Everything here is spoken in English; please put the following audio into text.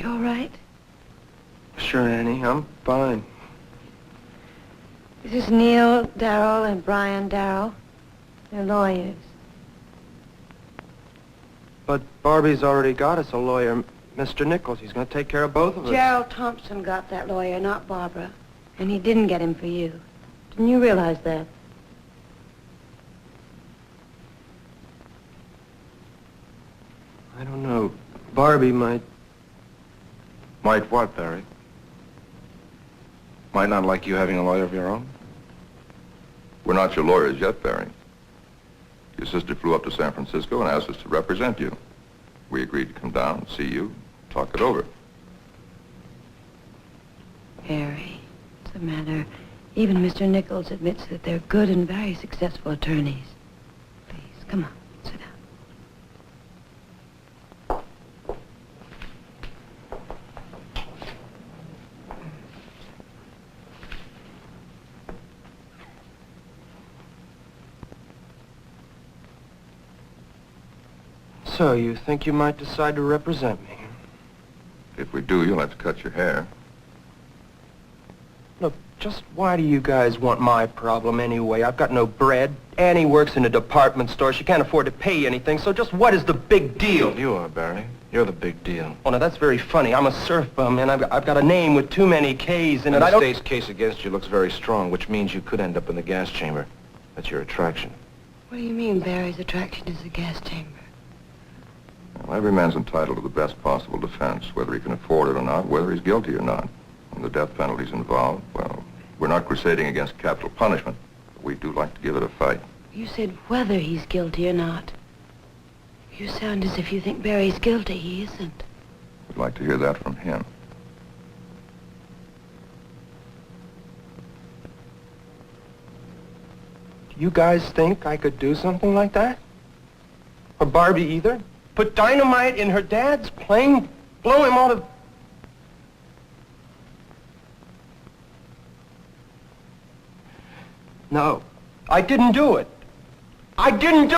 all right? Sure, Annie, I'm fine. This is Neil Darrow and Brian Darrow. They're lawyers. But Barbie's already got us a lawyer, Mr. Nichols. He's going to take care of both of us. Gerald Thompson got that lawyer, not Barbara. And he didn't get him for you. Didn't you realize that? I don't know. Barbie might... Might what, Barry? Might not like you having a lawyer of your own? We're not your lawyers yet, Barry. Your sister flew up to San Francisco and asked us to represent you. We agreed to come down, see you, talk it over. Harry, it's a matter. Even Mr. Nichols admits that they're good and very successful attorneys. Please, come on, sit down. So, you think you might decide to represent me? If we do, you'll have to cut your hair. Look, just why do you guys want my problem anyway? I've got no bread. Annie works in a department store. She can't afford to pay anything, so just what is the big deal? You are, Barry. You're the big deal. Oh, now, that's very funny. I'm a surf bum, and I've got a name with too many K's in it. And I the don't... state's case against you looks very strong, which means you could end up in the gas chamber. That's your attraction. What do you mean Barry's attraction is the gas chamber? Well, every man's entitled to the best possible defense, whether he can afford it or not, whether he's guilty or not. When the death penalty's involved, well, we're not crusading against capital punishment, but we do like to give it a fight. You said whether he's guilty or not. You sound as if you think Barry's guilty. He isn't. We'd like to hear that from him. You guys think I could do something like that? Or Barbie either? Put dynamite in her dad's plane, blow him out of... No, I didn't do it. I didn't do